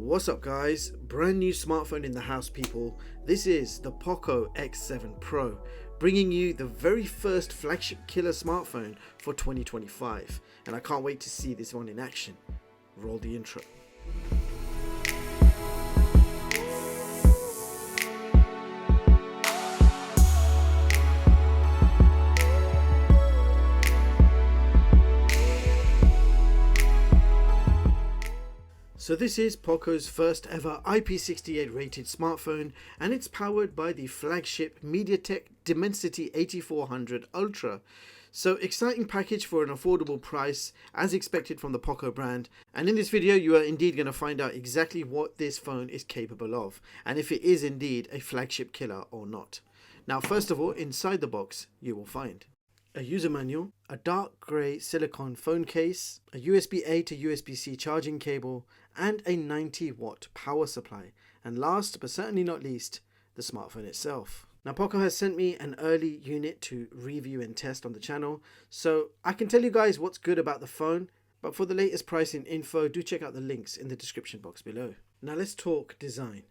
What's up guys, brand new smartphone in the house people. This is the Poco X7 Pro, bringing you the very first flagship killer smartphone for 2025, and I can't wait to see this one in action. Roll the intro. So this is Poco's first ever IP68 rated smartphone, and it's powered by the flagship MTK Dimensity 8400 Ultra. So exciting package for an affordable price as expected from the Poco brand, and in this video you are indeed going to find out exactly what this phone is capable of and if it is indeed a flagship killer or not. Now first of all, inside the box you will find a user manual, a dark grey silicone phone case, a USB-A to USB-C charging cable, and a 90-watt power supply. And last but certainly not least, the smartphone itself. Now Poco has sent me an early unit to review and test on the channel, so I can tell you guys what's good about the phone, but for the latest pricing info, do check out the links in the description box below. Now let's talk design.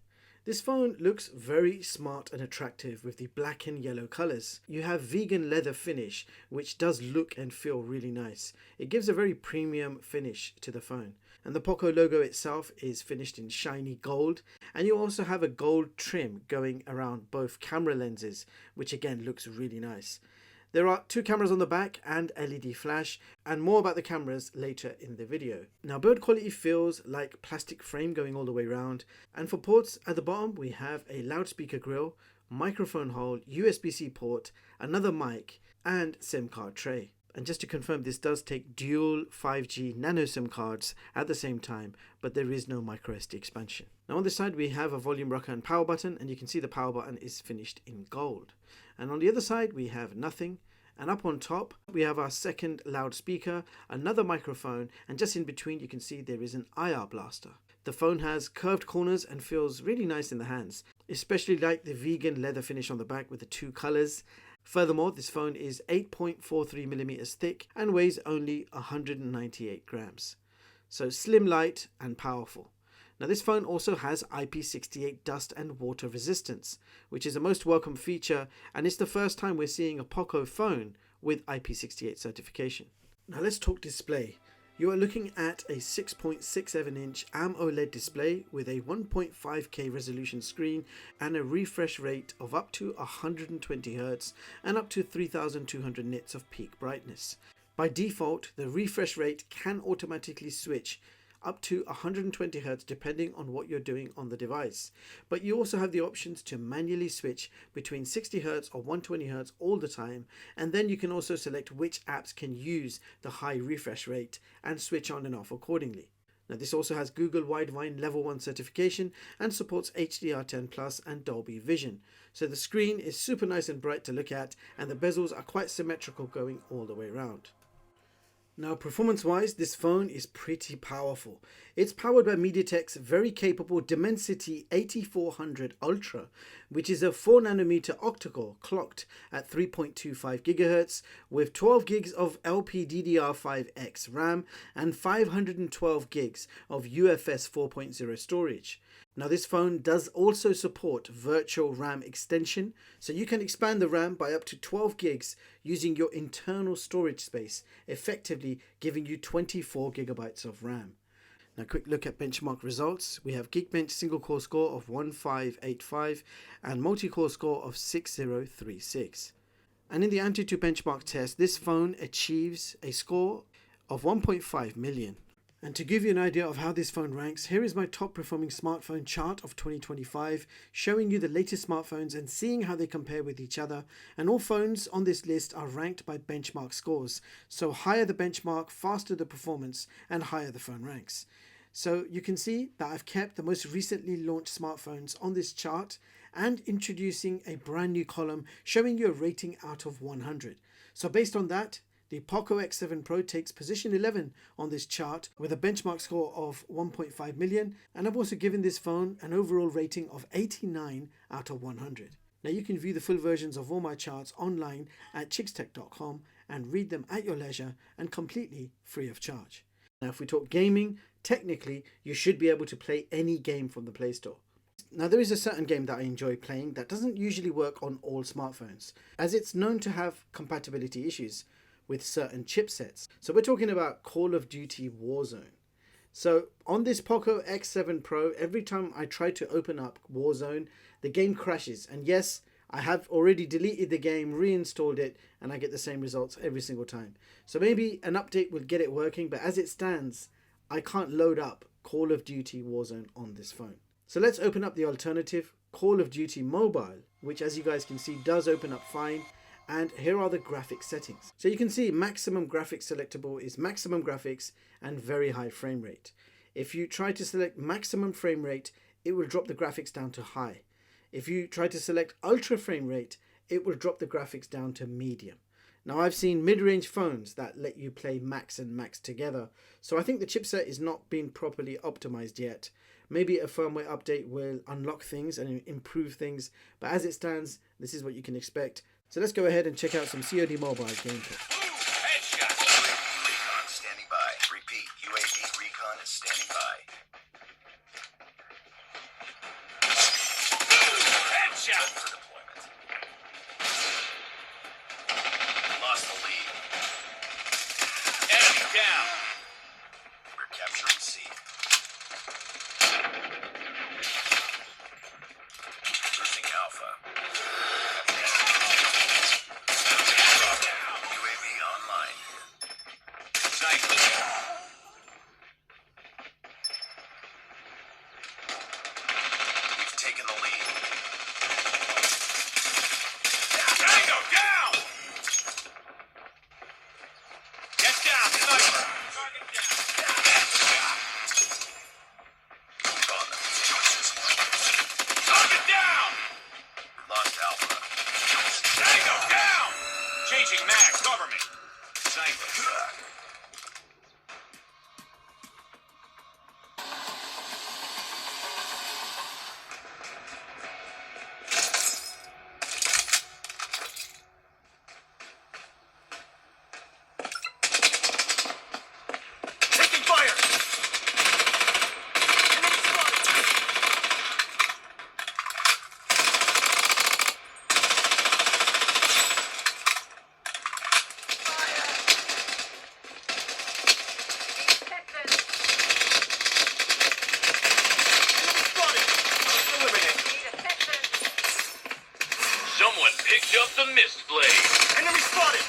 This phone looks very smart and attractive with the black and yellow colors. You have vegan leather finish, which does look and feel really nice. It gives a very premium finish to the phone. And the Poco logo itself is finished in shiny gold. And you also have a gold trim going around both camera lenses, which again looks really nice. There are two cameras on the back and LED flash, and more about the cameras later in the video. Now build quality feels like plastic frame going all the way around, and for ports at the bottom we have a loudspeaker grill, microphone hole, USB-C port, another mic and SIM card tray. And just to confirm, this does take dual 5G nano SIM cards at the same time, but there is no microSD expansion. Now on this side we have a volume rocker and power button, and you can see the power button is finished in gold. And on the other side we have nothing, and up on top we have our second loudspeaker, another microphone, and just in between you can see there is an IR blaster. The phone has curved corners and feels really nice in the hands, especially like the vegan leather finish on the back with the two colors. Furthermore, this phone is 8.43mm thick and weighs only 198 grams. So slim, light and powerful. Now this phone also has IP68 dust and water resistance, which is a most welcome feature, and it's the first time we're seeing a Poco phone with IP68 certification. Now let's talk display. You are looking at a 6.67-inch AMOLED display with a 1.5K resolution screen and a refresh rate of up to 120Hz and up to 3200 nits of peak brightness. By default, the refresh rate can automatically switch up to 120Hz depending on what you're doing on the device, but you also have the options to manually switch between 60Hz or 120Hz all the time, and then you can also select which apps can use the high refresh rate and switch on and off accordingly. Now this also has Google Widevine Level 1 certification and supports HDR10 Plus and Dolby Vision, so the screen is super nice and bright to look at, and the bezels are quite symmetrical going all the way around. Now performance wise, this phone is pretty powerful. It's powered by MediaTek's very capable Dimensity 8400 Ultra, which is a 4nm octa-core clocked at 3.25 GHz with 12 gigs of LPDDR5X RAM and 512 gigs of UFS 4.0 storage. Now this phone does also support virtual RAM extension, so you can expand the RAM by up to 12 gigs using your internal storage space, effectively giving you 24 GB of RAM. Now quick look at benchmark results. We have Geekbench single core score of 1585 and multi-core score of 6036. And in the Antutu benchmark test, this phone achieves a score of 1.5 million. And to give you an idea of how this phone ranks, here is my top performing smartphone chart of 2025, showing you the latest smartphones and seeing how they compare with each other. And all phones on this list are ranked by benchmark scores. So higher the benchmark, faster the performance, and higher the phone ranks. So you can see that I've kept the most recently launched smartphones on this chart and introducing a brand new column showing you a rating out of 100. So based on that, the Poco X7 Pro takes position 11 on this chart with a benchmark score of 1.5 million, and I've also given this phone an overall rating of 89 out of 100. Now you can view the full versions of all my charts online at chixtech.com and read them at your leisure and completely free of charge. Now, if we talk gaming, technically, you should be able to play any game from the Play Store. Now, there is a certain game that I enjoy playing that doesn't usually work on all smartphones, as it's known to have compatibility issues with certain chipsets. So we're talking about Call of Duty Warzone. So on this Poco X7 Pro, every time I try to open up Warzone, the game crashes. And yes, I have already deleted the game, reinstalled it, and I get the same results every single time. So maybe an update will get it working, but as it stands, I can't load up Call of Duty Warzone on this phone. So let's open up the alternative, Call of Duty Mobile, which as you guys can see does open up fine. And here are the graphics settings. So you can see maximum graphics selectable is maximum graphics and very high frame rate. If you try to select maximum frame rate, it will drop the graphics down to high. If you try to select ultra frame rate, it will drop the graphics down to medium. Now I've seen mid-range phones that let you play max and max together. So I think the chipset is not being properly optimized yet. Maybe a firmware update will unlock things and improve things. But as it stands, this is what you can expect. So let's go ahead and check out some COD Mobile gameplay. Headshot. UAV recon standing by. Repeat, UAV recon is standing by. Headshot for deployment. Lost the lead. Enemy down. We're capturing C. Losing Alpha. We've taken the lead. Tango down! Get down, sniper! Target down! On them. Target down! Lost Alpha. Tango down! Changing mag, cover me. Sniper. Someone picked up the mist blade. Enemy spotted!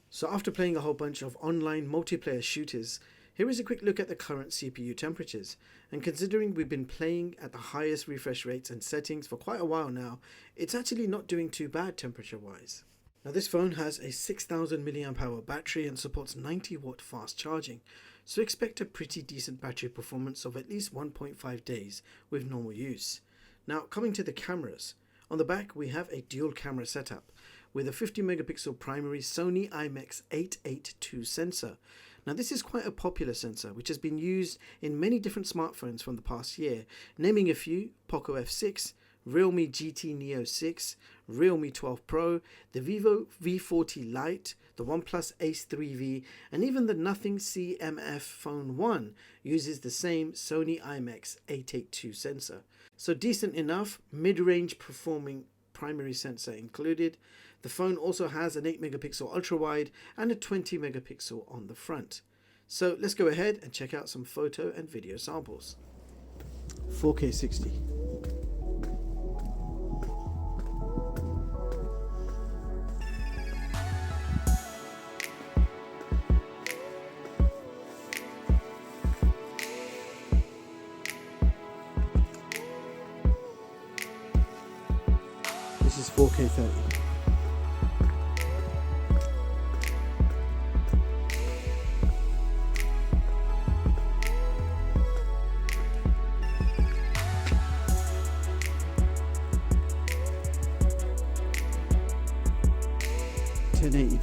So after playing a whole bunch of online multiplayer shooters, here is a quick look at the current CPU temperatures. And considering we've been playing at the highest refresh rates and settings for quite a while now, it's actually not doing too bad temperature wise. Now this phone has a 6000 mAh battery and supports 90 watt fast charging, so expect a pretty decent battery performance of at least 1.5 days with normal use. Now coming to the cameras, on the back we have a dual camera setup with a 50 megapixel primary Sony IMX882 sensor. Now this is quite a popular sensor which has been used in many different smartphones from the past year, naming a few: Poco F6, Realme GT Neo 6, Realme 12 Pro, the Vivo V40 Lite, the OnePlus Ace 3V, and even the Nothing CMF Phone 1 uses the same Sony IMX882 sensor. So decent enough, mid-range performing primary sensor included. The phone also has an 8 megapixel ultra wide and a 20 megapixel on the front. So let's go ahead and check out some photo and video samples. 4K 60. 4K 30.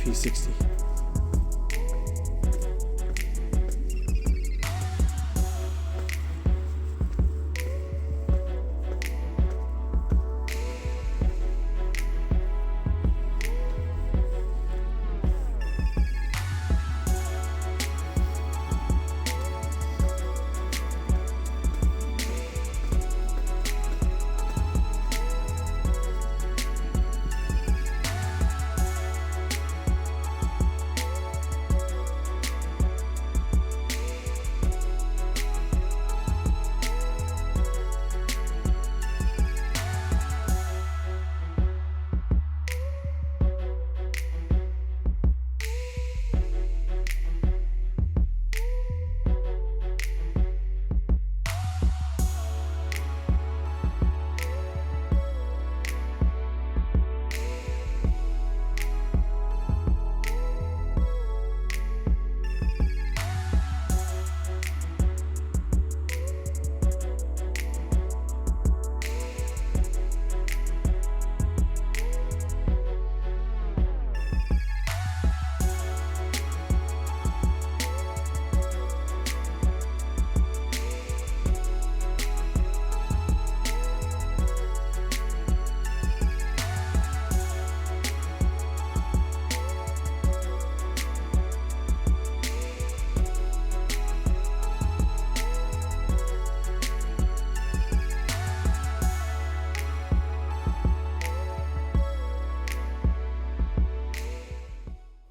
p 60.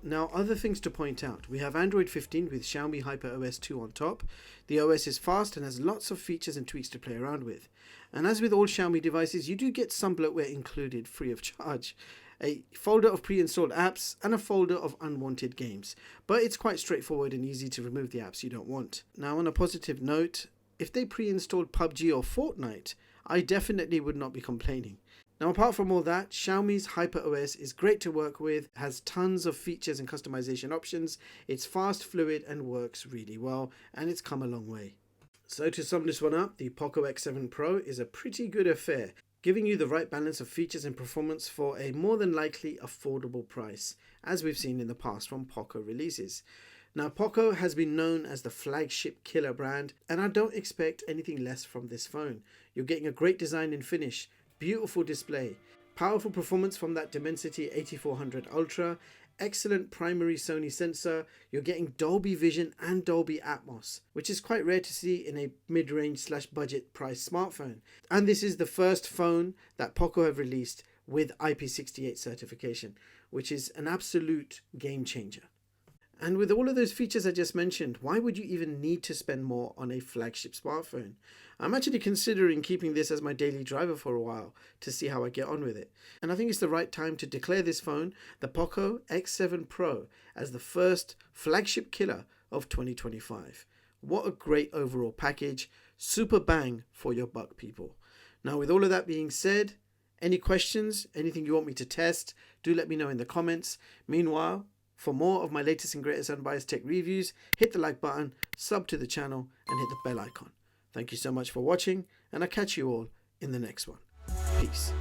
Now, other things to point out. We have Android 15 with Xiaomi HyperOS 2 on top. The OS is fast and has lots of features and tweaks to play around with. And as with all Xiaomi devices, you do get some bloatware included free of charge. A folder of pre-installed apps and a folder of unwanted games. But it's quite straightforward and easy to remove the apps you don't want. Now, on a positive note, if they pre-installed PUBG or Fortnite, I definitely would not be complaining. Now, apart from all that, Xiaomi's HyperOS is great to work with, has tons of features and customization options, it's fast, fluid and works really well, and it's come a long way. So to sum this one up, the Poco X7 Pro is a pretty good affair, giving you the right balance of features and performance for a more than likely affordable price, as we've seen in the past from Poco releases. Now, Poco has been known as the flagship killer brand, and I don't expect anything less from this phone. You're getting a great design and finish, beautiful display, powerful performance from that Dimensity 8400 Ultra, excellent primary Sony sensor, you're getting Dolby Vision and Dolby ATMOS, which is quite rare to see in a mid-range / budget price smartphone. And this is the first phone that Poco have released with IP68 certification, which is an absolute game changer. And with all of those features I just mentioned, why would you even need to spend more on a flagship smartphone? I'm actually considering keeping this as my daily driver for a while to see how I get on with it. And I think it's the right time to declare this phone, the Poco X7 Pro, as the first flagship killer of 2025. What a great overall package. Super bang for your buck, people. Now, with all of that being said, any questions, anything you want me to test, do let me know in the comments. Meanwhile, for more of my latest and greatest unbiased tech reviews, hit the like button, sub to the channel, and hit the bell icon. Thank you so much for watching, and I'll catch you all in the next one. Peace.